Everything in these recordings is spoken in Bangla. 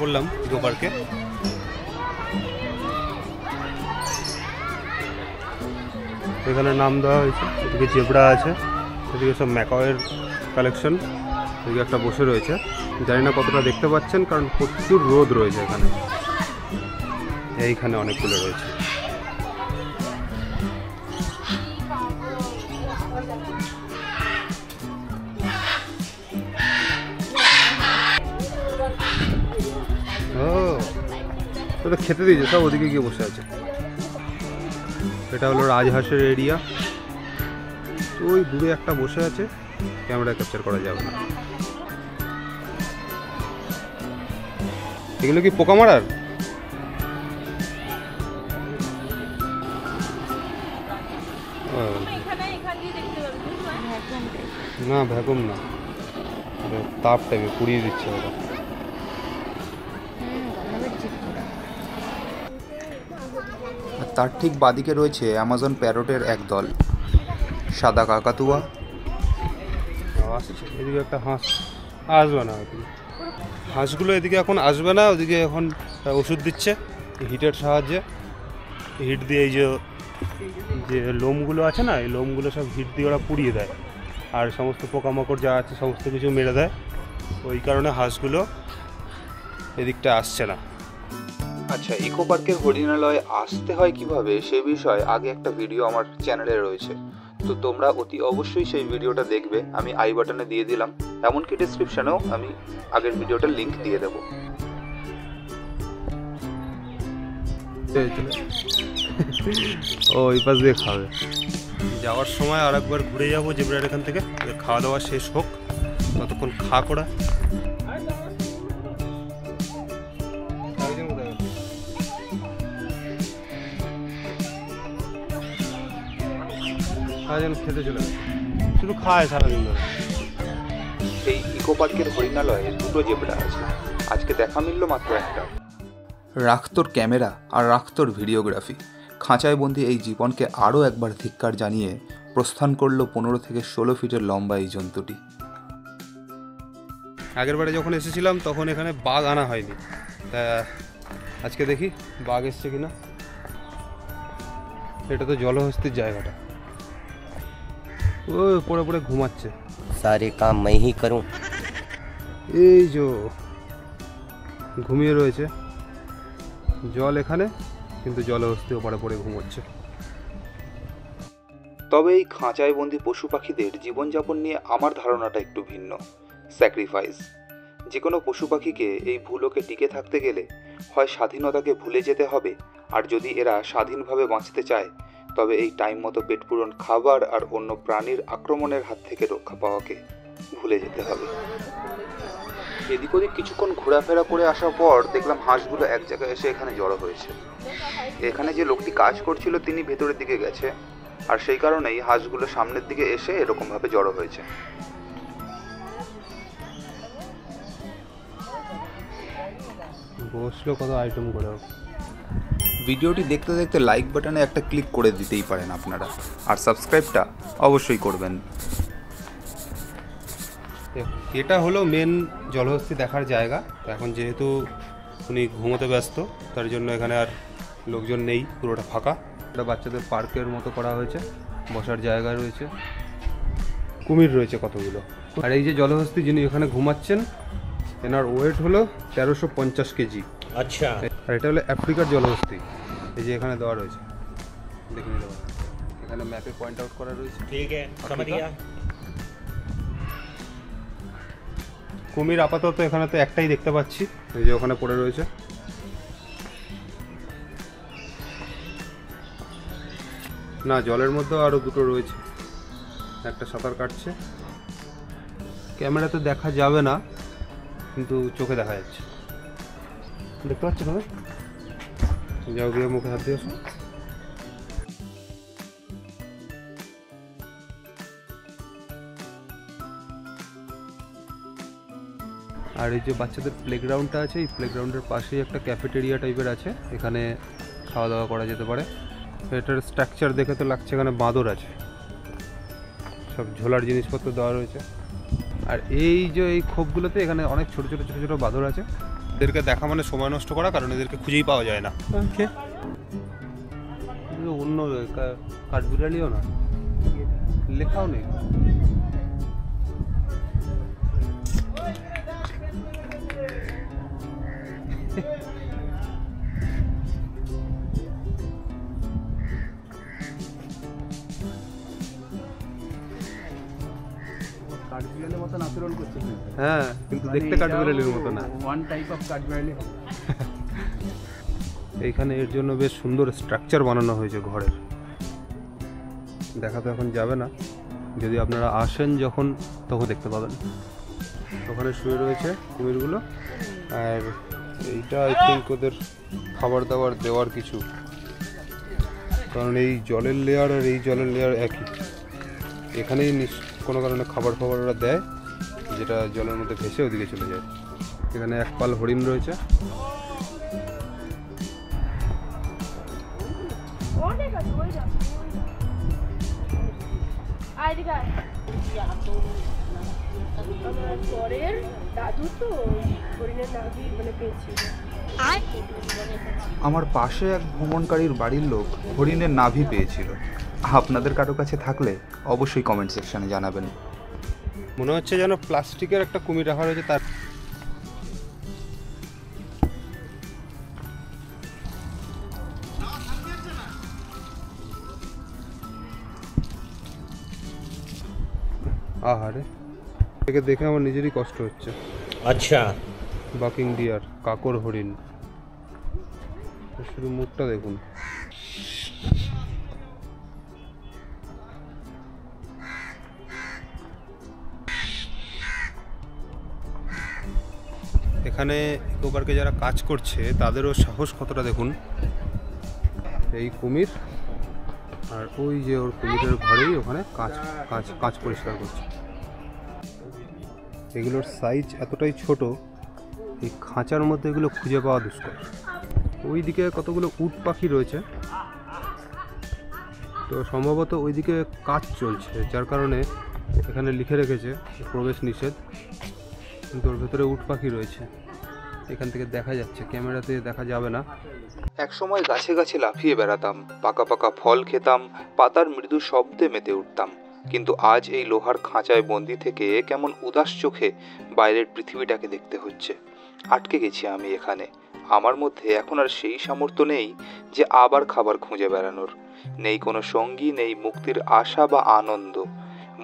পড়লাম ইকো পার্কে। এখানে নাম দেওয়া হয়েছে, এদিকে জেব্রা আছে, এদিকে সব ম্যাকাওয়ের কালেকশন, এদিকে একটা বসে রয়েছে, জানি না কতটা দেখতে পাচ্ছেন কারণ প্রচুর রোদ রয়েছে এখানে। এইখানে অনেকগুলো রয়েছে। ও তো খেতে দিয়েছে, সব ওদিকে গিয়ে বসে আছে। এটা হলো রাজহাঁসের এরিয়া। ওই দূরে একটা বসে আছে, ক্যামেরা ক্যাপচার করা যাবে না। এগুলো কি পোকা মারার? না ভ্যাকুম না, তাপ টাইপে পুড়িয়ে দিচ্ছে ওটা। তার ঠিক বাদিকে রয়েছে অ্যামাজন প্যারটের এক দল, সাদা কাকাতুয়া। এদিকে একটা হাঁস আসবে না, হাঁসগুলো এদিকে এখন আসবে না, ওদিকে এখন ওষুধ দিচ্ছে হিটের সাহায্যে। হিট দিয়ে এই যে লোমগুলো আছে না, এই লোমগুলো সব হিট দিয়ে ওরা পুড়িয়ে দেয়, আর সমস্ত পোকামাকড় যা আছে সমস্ত কিছু মেরে দেয়। ওই কারণে হাঁসগুলো এদিকটা আসছে না। আচ্ছা, ইকো পার্কের হরিণালয়ে আসতে হয় কিভাবে সে বিষয়ে আগে একটা ভিডিও আমার চ্যানেলে রয়েছে, তো তোমরা অতি অবশ্যই সেই ভিডিওটা দেখবে। আমি আই বাটনে দিয়ে দিলাম, এমনকি ডিসক্রিপশনেও আমি আগের ভিডিওটার লিঙ্ক দিয়ে দেবো। ও ওই পাশ দিয়ে খাবে। যাওয়ার সময় আর একবার ঘুরে যাবো জেব্রার এখান থেকে, খাওয়া দাওয়া শেষ হোক, ততক্ষণ খা করা। খেতে চলে শুধু খায় সারাদিন ধরে। এই ইকো পার্কের হরিণালয়ে দুটো জেব্রা আছে, আজকে দেখা মিলল মাত্র একটা। রাখ তোর ক্যামেরা আর রাখ তোর ভিডিওগ্রাফি। খাঁচায় বন্দি এই জীবনকে আরও একবার ধিক্কার জানিয়ে প্রস্থান করল 15 থেকে 16 ফিটের লম্বা এই জন্তুটি। আগের বারে যখন এসেছিলাম তখন এখানে বাঘ আনা হয়নি, তা আজকে দেখি বাঘ এসছে কিনা। এটা তো জলহস্তির জায়গাটা। ও পড়ে পড়ে ঘুমাচ্ছে। सारे काम मैं ही करूं। এই যে ঘুমিয়ে রয়েছে, জল এখানে, কিন্তু জলহস্তি ওপারে পড়ে ঘুমোচ্ছে। তবে এই খাঁচায় বন্দি পশু পাখিদের জীবনযাপন নিয়ে আমার ধারণাটা একটু ভিন্ন। স্যাক্রিফাইস। যে কোনো পশু পাখিকে এই ভূলোকে টিকে থাকতে গেলে হয় স্বাধীনতাকে ভুলে যেতে হবে, আর যদি এরা স্বাধীনভাবে বাঁচতে চায় তবে এই টাইম মতো পেট পূরণ খাবার আর অন্য প্রাণীর আক্রমণের হাত থেকে রক্ষা পাওয়াকে ভুলে যেতে হবে। এদিক ওদিক কিছুক্ষণ ঘোরাফেরা করে আসার পর দেখলাম হাঁসগুলো এক জায়গায় এসে এখানে জড়ো হয়েছে। এখানে যে লোকটি কাজ করছিল তিনি ভেতরের দিকে গেছে, আর সেই কারণেই হাঁসগুলো সামনের দিকে এসে এরকমভাবে জড়ো হয়েছে। বসলো কত আইটেম করে। ভিডিওটি দেখতে দেখতে লাইক বাটনে একটা ক্লিক করে দিতেই পারেন আপনারা, আর সাবস্ক্রাইবটা অবশ্যই করবেন। এটা হলো মেন জলহস্তি দেখার জায়গা। এখন যেহেতু উনি ঘুমোতে ব্যস্ত, তার জন্য এখানে আর লোকজন নেই, পুরোটা ফাঁকা। এটা বাচ্চাদের পার্কের মতো করা হয়েছে, বসার জায়গা রয়েছে, কুমির রয়েছে কতগুলো। আর এই যে জলহস্তি যিনি এখানে ঘুমাচ্ছেন, এনার ওয়েট হলো 1350 কেজি। अच्छा। আর এটা হলো আফ্রিকার জলহস্তি। এই যে এখানে দেওয়া রয়েছে, দেখে নিতে পারেন, এখানে ম্যাপে পয়েন্ট আউট করা রয়েছে। ठीक है, समझ गया। কুমির আপাতত এখানে তো একটাই দেখতে পাচ্ছি, এই যে ওখানে পড়ে রয়েছে। না, জলের মধ্যেও আরও দুটো রয়েছে, একটা সাঁতার কাটছে। ক্যামেরাতে দেখা যাবে না, কিন্তু চোখে দেখা যাচ্ছে। দেখতে পাচ্ছ না? যাও গিয়ে মুখে হাত দিয়ে আসো। আর এই যে বাচ্চাদের প্লেগ্রাউন্ডটা আছে, এই প্লেগ্রাউন্ডের পাশেই একটা ক্যাফেটেরিয়া টাইপের আছে, এখানে খাওয়া দাওয়া করা যেতে পারে। এটার স্ট্রাকচার দেখে তো লাগছে এখানে বাঁদর আছে, সব ঝোলার জিনিসপত্র দেওয়া রয়েছে। আর এই যে এই খোপগুলোতে এখানে অনেক ছোট ছোট ছোট ছোট বাঁদর আছে, এদেরকে দেখা মানে সময় নষ্ট করা, কারণ এদেরকে খুঁজেই পাওয়া যায় না। ওকে, অন্য কাঠবিড়ালিও না, লেখাও নেই। কাঠবিড়ালির মতন আচরণ করছে। হ্যাঁ, কিন্তু দেখতে কাঠবিড়ালির মতো না। ওয়ান টাইপ অফ কাঠবিড়ালি। এইখানে এর জন্য বেশ সুন্দর স্ট্রাকচার বানানো হয়েছে ঘরের। দেখা তো এখন যাবে না, যদি আপনারা আসেন যখন তখন দেখতে পাবেন। ওখানে শুয়ে রয়েছে কুমিরগুলো, আর এইটা আই থিঙ্ক ওদের খাবার দাবার দেওয়ার কিছু, কারণ এই জলের লেয়ার আর এই জলের লেয়ার একই। এখানেই কোনো কারণে খাবার ফাবার ওরা দেয়, যেটা জলের মধ্যে ভেসে ওদিকে চলে যায়। এখানে এক পাল হরিণ রয়েছে। আমার পাশে এক ভ্রমণকারীর বাড়ির লোক হরিণের নাভি পেয়েছিল। আপনাদের কারো কাছে থাকলে অবশ্যই কমেন্ট সেকশনে জানাবেন। মনে হচ্ছে যেন প্লাস্টিকের একটা কুমির রাখা রয়েছে তার। আহারে, একে দেখে আমার নিজেরই কষ্ট হচ্ছে। अच्छा, বাকিং ডিয়ার, কাকর হরিণ, শুধু মুখটা দেখুন। এখানে ইকো পার্কে যারা কাজ করছে তাদেরও সাহস কতটা দেখুন। এই কুমির, আর ওই যে ওর কুমিরের ঘরেই ওখানে কাঁচ পরিষ্কার করছে। এগুলোর সাইজ এতটাই ছোট, এই খাঁচার মধ্যে এগুলো খুঁজে পাওয়া দুষ্কর। ওই দিকে কতগুলো উট পাখি রয়েছে, তো সম্ভবত ওইদিকে কাজ চলছে, যার কারণে এখানে লিখে রেখেছে প্রবেশ নিষেধ, কিন্তু ওর ভেতরে উট পাখি রয়েছে। এখান থেকে দেখা যাচ্ছে, ক্যামেরাতে দেখা যাবে না। একসময় গাছে গাছে লাফিয়ে বেড়াতাম, পাকা পাকা ফল খেতাম, পাতার মৃদু শব্দে মেতে উঠতাম। কিন্তু আজ এই লোহার খাঁচায় বন্দি থেকে কেমন উদাস চোখে বাইরের পৃথিবীটাকে দেখতে হচ্ছে। আটকে গেছি আমি এখানে। আমার মধ্যে এখন আর সেই সামর্থ্য নেই যে আবার খাবার খুঁজে বেড়ানোর। নেই কোনো সঙ্গী, নেই মুক্তির আশা বা আনন্দ।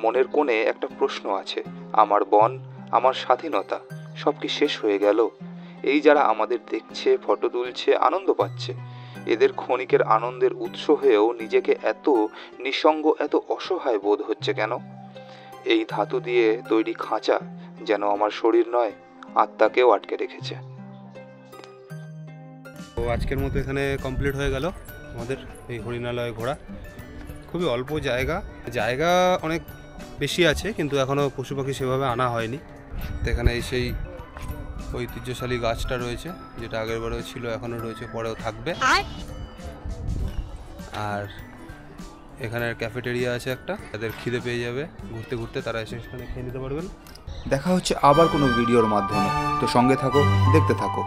মনের কোণে একটা প্রশ্ন আছে, আমার বন, আমার স্বাধীনতা সব কি শেষ হয়ে গেল? এই যারা আমাদের দেখছে, ফটো তুলছে, আনন্দ পাচ্ছে, এদের ক্ষণিকের আনন্দের উৎস হয়েও নিজেকে এত নিঃসঙ্গ, এত অসহায় বোধ হচ্ছে কেন? এই ধাতু দিয়ে তৈরি খাঁচা যেন আমার শরীর নয়, আত্মাকেও আটকে রেখেছে। তো আজকের মতো এখানে কমপ্লিট হয়ে গেল আমাদের এই হরিণালয়ে ঘোরা। খুবই অল্প জায়গা অনেক বেশি আছে, কিন্তু এখনও পশু পাখি সেভাবে আনা হয়নি। তো এখানে সেই ঐতিহ্যশালী গাছটা রয়েছে, যেটা আগের বারেও ছিল, এখনও রয়েছে, পরেও থাকবে। আর এখানে ক্যাফেটেরিয়া আছে একটা, তাদের খিদে পেয়ে যাবে ঘুরতে ঘুরতে, তারা এসে সেখানে খেয়ে নিতে পারবেন। দেখা হচ্ছে আবার কোনো ভিডিওর মাধ্যমে। তো সঙ্গে থাকো, দেখতে থাকো।